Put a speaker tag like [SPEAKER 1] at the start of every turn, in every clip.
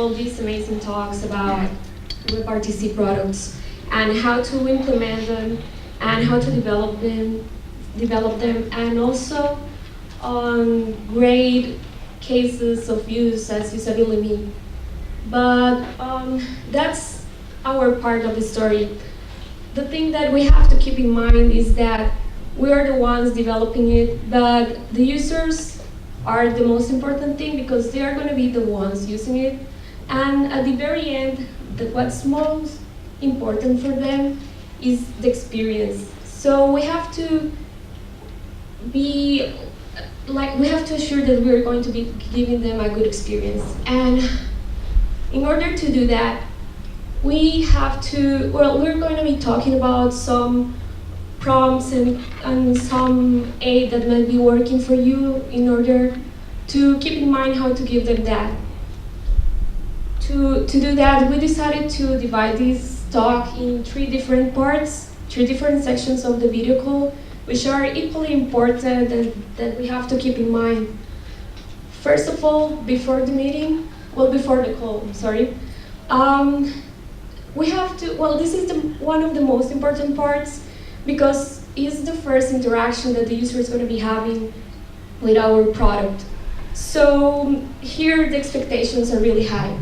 [SPEAKER 1] all these amazing talks about WebRTC products and how to implement them and how to develop them, and also on great cases of use as usability. But that's our part of the story. The thing that we have to keep in mind is that we are the ones developing it, but the users are the most important thing because they are going to be the ones using it. And at the very end, what's most important for them is the experience. So we have to be we have to assure that we're going to be giving them a good experience. And in order to do that, we have to, well, we're going to be talking about some prompts and some aid that might be working for you in order to keep in mind how to give them that. To do that, we decided to divide this talk in 3 different parts, 3 different sections of the video call, which are equally important and that we have to keep in mind. First of all, before the meeting, well, before the call, I'm sorry, we have to, well, this is one of the most important parts because it's the first interaction that the user is going to be having with our product. So here the expectations are really high.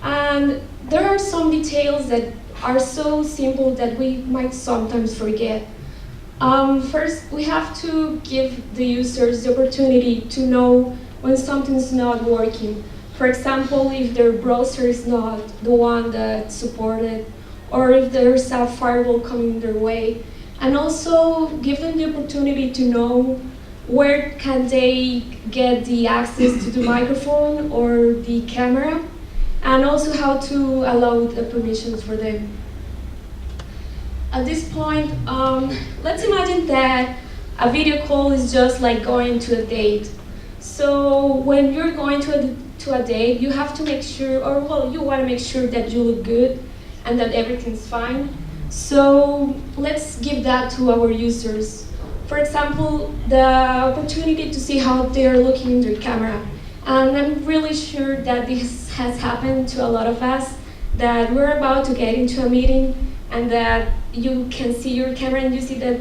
[SPEAKER 1] And there are some details that are so simple that we might sometimes forget. First, we have to give the users the opportunity to know when something's not working. For example, if their browser is not the one that's supported, or if there's a firewall coming their way. And also give them the opportunity to know where can they get the access to the microphone or the camera, and also how to allow the permissions for them. At this point, let's imagine that a video call is just like going to a date. So when you're going to a date, you have to make sure, or well, you want to make sure that you look good and that everything's fine. So let's give that to our users. For example, the opportunity to see how they're looking in their camera. And I'm really sure that this has happened to a lot of us, that we're about to get into a meeting and that you can see your camera and you see that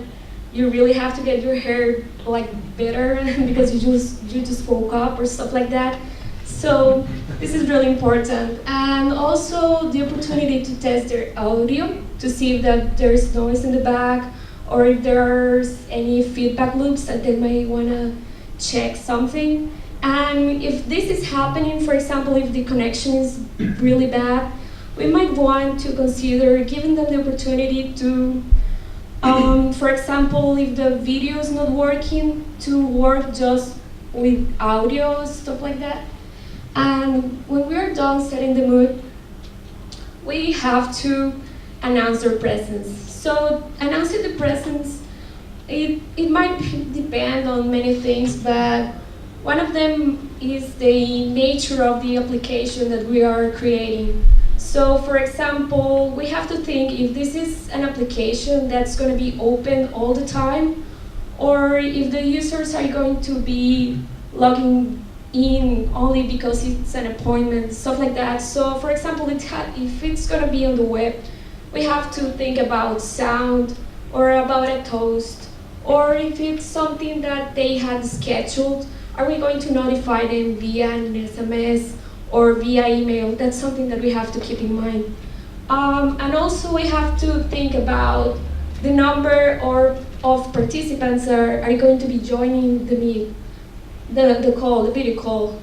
[SPEAKER 1] you really have to get your hair like better because you just woke up or stuff like that. So this is really important. And also the opportunity to test their audio to see if that there's noise in the back or if there's any feedback loops that they may want to check something. And if this is happening, for example, if the connection is really bad, we might want to consider giving them the opportunity to, for example, if the video is not working, to work just with audio, stuff like that. And when we are done setting the mood, we have to announce their presence. So announcing the presence, it might depend on many things, but one of them is the nature of the application that we are creating. So for example, we have to think if this is an application that's going to be open all the time, or if the users are going to be logging in only because it's an appointment, stuff like that. So for example, if it's going to be on the web, we have to think about sound or about a toast, or if it's something that they had scheduled, are we going to notify them via an SMS or via email? That's something that we have to keep in mind. And also we have to think about the number of participants that are going to be joining the meet, the call, the video call.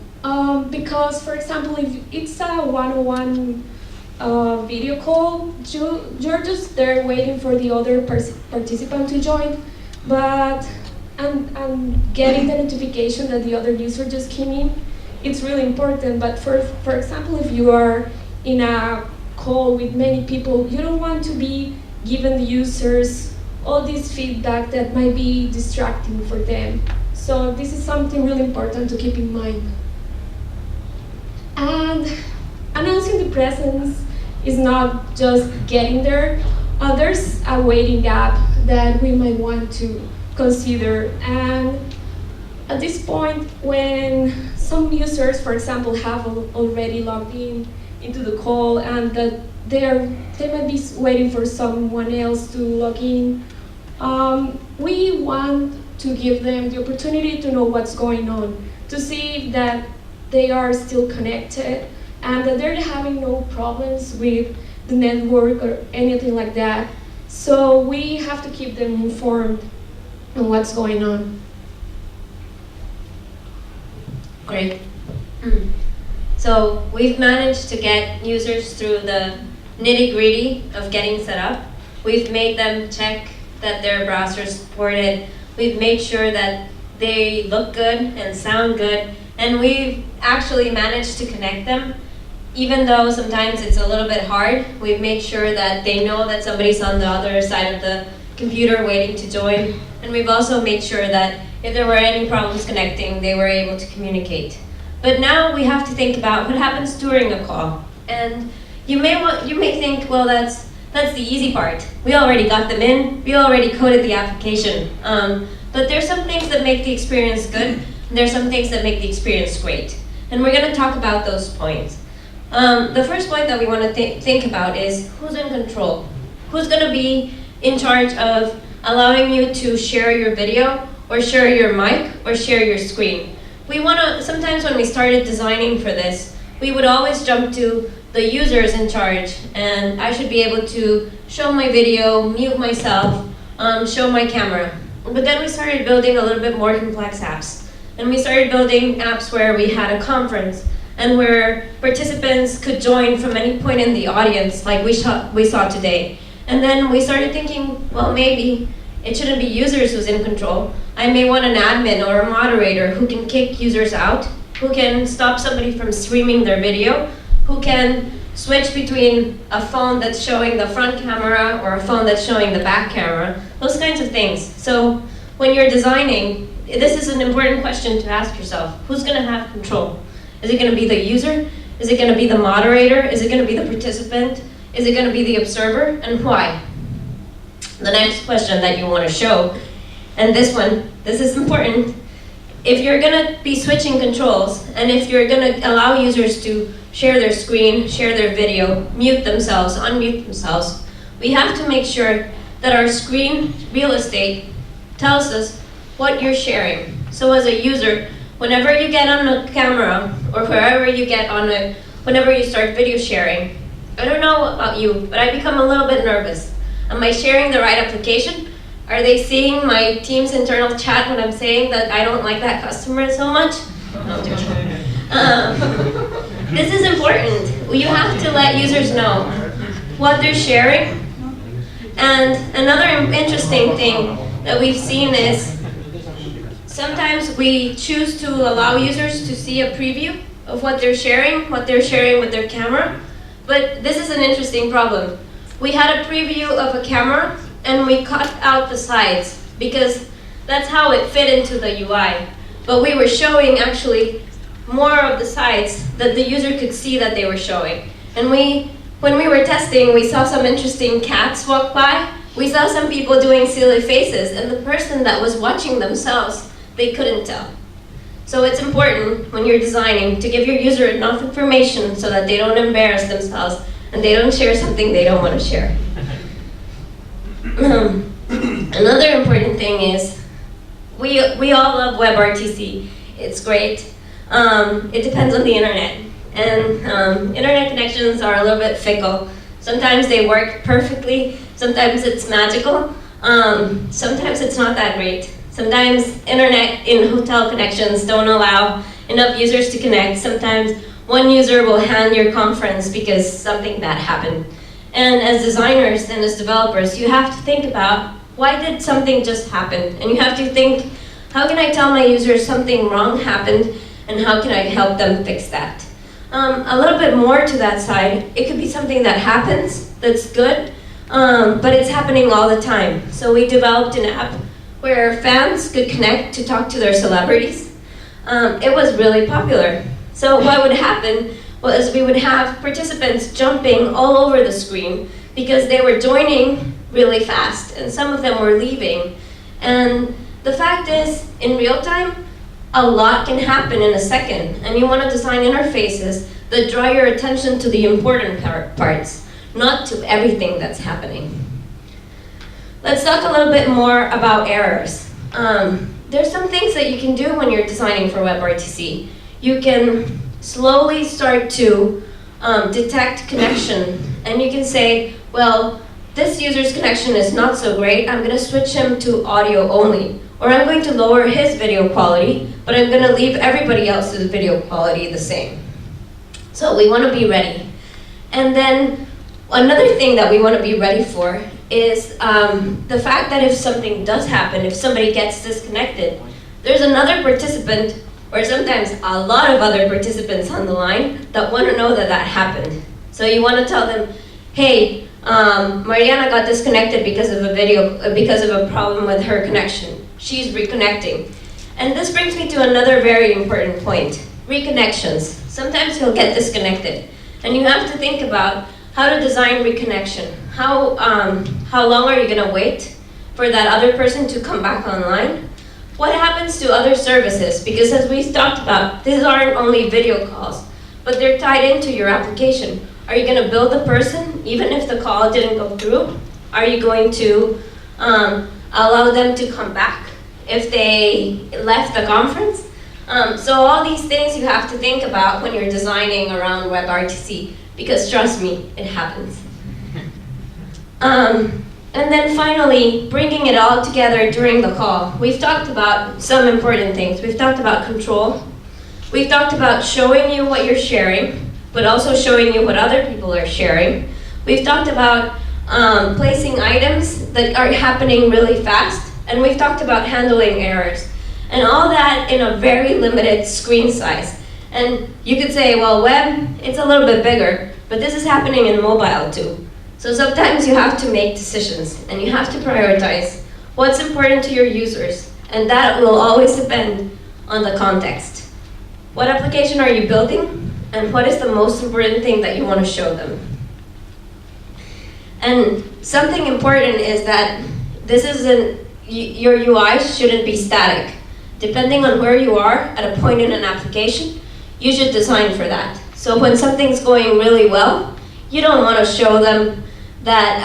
[SPEAKER 1] Because for example, if it's a one-on-one video call, you're just there waiting for the other participant to join, but and getting the notification that the other user just came in, it's really important. But for example, if you are in a call with many people, you don't want to be giving the users all this feedback that might be distracting for them. So this is something really important to keep in mind. And announcing the presence is not just getting there. There's a waiting gap that we might want to consider. And at this point, when some users, for example, have already logged in into the call, and that they might be waiting for someone else to log in. We want to give them the opportunity to know what's going on, to see that they are still connected and that they're having no problems with the network or anything like that. So we have to keep them informed on what's going on.
[SPEAKER 2] Great. So we've managed to get users through the nitty-gritty of getting set up. We've made them check that their browser is supported. We've made sure that they look good and sound good. And we've actually managed to connect them. Even though sometimes it's a little bit hard, we've made sure that they know that somebody's on the other side of the computer waiting to join. And we've also made sure that if there were any problems connecting, they were able to communicate. But now we have to think about what happens during a call. And you may think, well, that's the easy part. We already got them in, we already coded the application. But there's some things that make the experience good, and there's some things that make the experience great. And we're gonna talk about those points. The first point that we wanna think about is who's in control? Who's gonna be in charge of allowing you to share your video, or share your mic, or share your screen? Sometimes when we started designing for this, we would always jump to the user is in charge, and I should be able to show my video, mute myself, show my camera. But then we started building a little bit more complex apps. And we started building apps where we had a conference, and where participants could join from any point in the audience, like we saw today. And then we started thinking, well, maybe it shouldn't be users who's in control. I may want an admin or a moderator who can kick users out, who can stop somebody from streaming their video, who can switch between a phone that's showing the front camera or a phone that's showing the back camera, those kinds of things. So when you're designing, this is an important question to ask yourself. Who's gonna have control? Is it gonna be the user? Is it gonna be the moderator? Is it gonna be the participant? Is it gonna be the observer? And why? The next question that you wanna show, and this is important. If you're gonna be switching controls, and if you're gonna allow users to share their screen, share their video, mute themselves, unmute themselves, we have to make sure that our screen real estate tells us what you're sharing. So as a user, whenever you get on a camera, or wherever you get on whenever you start video sharing, I don't know about you, but I become a little bit nervous. Am I sharing the right application? Are they seeing my team's internal chat when I'm saying that I don't like that customer so much? No, this is important. You have to let users know what they're sharing. And another interesting thing that we've seen is sometimes we choose to allow users to see a preview of what they're sharing with their camera. But this is an interesting problem. We had a preview of a camera, and we cut out the sides because that's how it fit into the UI. But we were showing actually more of the sides that the user could see that they were showing. And when we were testing, we saw some interesting cats walk by. We saw some people doing silly faces, and the person that was watching themselves, they couldn't tell. So it's important when you're designing to give your user enough information so that they don't embarrass themselves and they don't share something they don't want to share. Another important thing is we all love WebRTC. It's great. It depends on the internet. And internet connections are a little bit fickle. Sometimes they work perfectly. Sometimes it's magical. Sometimes it's not that great. Sometimes internet in hotel connections don't allow enough users to connect. Sometimes one user will hang your conference because something bad happened. And as designers and as developers, you have to think about, why did something just happen? And you have to think, how can I tell my users something wrong happened, and how can I help them fix that? A little bit more to that side, it could be something that happens that's good, but it's happening all the time. So we developed an app where fans could connect to talk to their celebrities. It was really popular. So what would happen was we would have participants jumping all over the screen because they were joining really fast, and some of them were leaving. And the fact is, in real time, a lot can happen in a second, and you want to design interfaces that draw your attention to the important parts, not to everything that's happening. Let's talk a little bit more about errors. There's some things that you can do when you're designing for WebRTC. You can slowly start to detect connection, and you can say, well, this user's connection is not so great, I'm gonna switch him to audio only. Or I'm going to lower his video quality, but I'm gonna leave everybody else's video quality the same. So we wanna be ready. And then another thing that we wanna be ready for is the fact that if something does happen, if somebody gets disconnected, there's another participant, or sometimes a lot of other participants on the line that wanna know that that happened. So you wanna tell them, hey, Mariana got disconnected because of a problem with her connection. She's reconnecting. And this brings me to another very important point, reconnections. Sometimes you'll get disconnected, and you have to think about how to design reconnection. How long are you gonna wait for that other person to come back online? What happens to other services? Because as we talked about, these aren't only video calls, but they're tied into your application. Are you going to bill the person even if the call didn't go through? Are you going to allow them to come back if they left the conference? So all these things you have to think about when you're designing around WebRTC, because trust me, it happens. And then finally, bringing it all together during the call. We've talked about some important things. We've talked about control. We've talked about showing you what you're sharing, but also showing you what other people are sharing. We've talked about placing items that are happening really fast, and we've talked about handling errors. And all that in a very limited screen size. And you could say, well, web, it's a little bit bigger, but this is happening in mobile too. So sometimes you have to make decisions, and you have to prioritize what's important to your users, and that will always depend on the context. What application are you building? And what is the most important thing that you want to show them? And something important is that your UI shouldn't be static. Depending on where you are at a point in an application, you should design for that. So when something's going really well, you don't want to show them that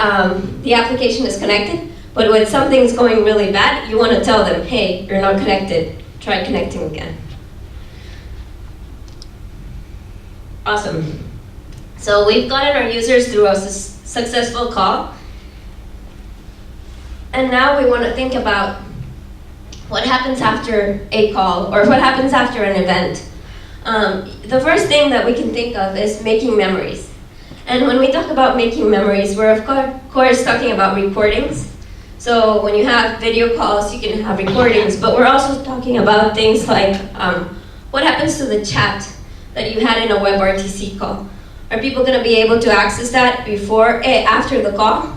[SPEAKER 2] the application is connected, but when something's going really bad, you want to tell them, hey, you're not connected, try connecting again. Awesome. So we've gotten our users through a successful call. And now we want to think about what happens after a call, or what happens after an event. The first thing that we can think of is making memories. And when we talk about making memories, we're of course talking about recordings. So when you have video calls, you can have recordings, but we're also talking about things like what happens to the chat that you had in a WebRTC call. Are people going to be able to access that after the call?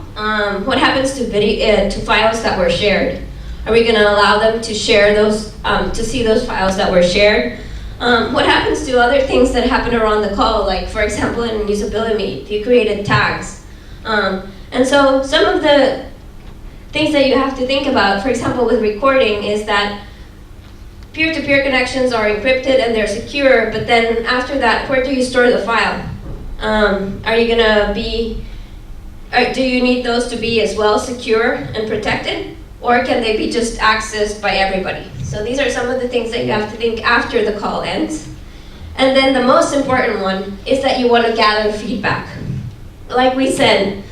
[SPEAKER 2] What happens to files that were shared? Are we going to allow them to share those, to see those files that were shared? What happens to other things that happen around the call, like for example in usability, if you created tags? And so some of the things that you have to think about, for example with recording, is that peer-to-peer connections are encrypted and they're secure, but then after that, where do you store the file? Do you need those to be as well secure and protected? Or can they be just accessed by everybody? So these are some of the things that you have to think after the call ends. And then the most important one is that you want to gather feedback. Like we said,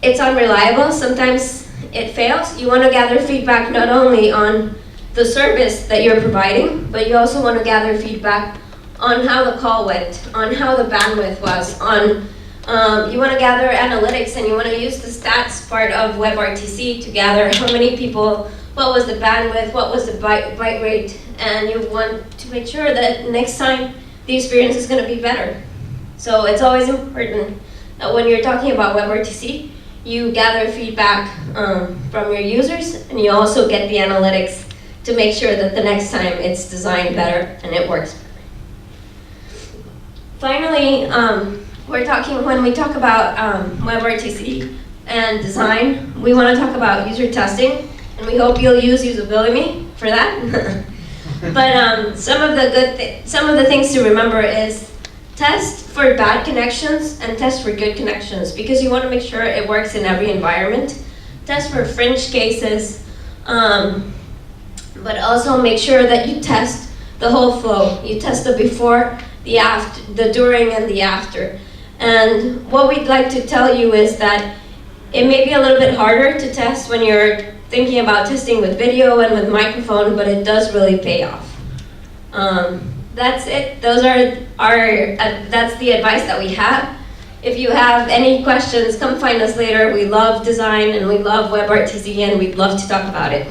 [SPEAKER 2] it's unreliable. Sometimes it fails. You want to gather feedback not only on the service that you're providing, but you also want to gather feedback on how the call went, on how the bandwidth was, you want to gather analytics, and you want to use the stats part of WebRTC to gather how many people, what was the bandwidth, what was the byte rate, and you want to make sure that next time the experience is going to be better. So it's always important that when you're talking about WebRTC, you gather feedback from your users, and you also get the analytics to make sure that the next time it's designed better and it works better. Finally, when we talk about WebRTC and design, we want to talk about user testing, and we hope you'll use usability for that. But some of the things to remember is test for bad connections and test for good connections, because you want to make sure it works in every environment. Test for fringe cases, but also make sure that you test the whole flow. You test the before, the after, the during, and the after. And what we'd like to tell you is that it may be a little bit harder to test when you're thinking about testing with video and with microphone, but it does really pay off. That's it. Those are that's the advice that we have. If you have any questions, come find us later. We love design and we love WebRTC and we'd love to talk about it.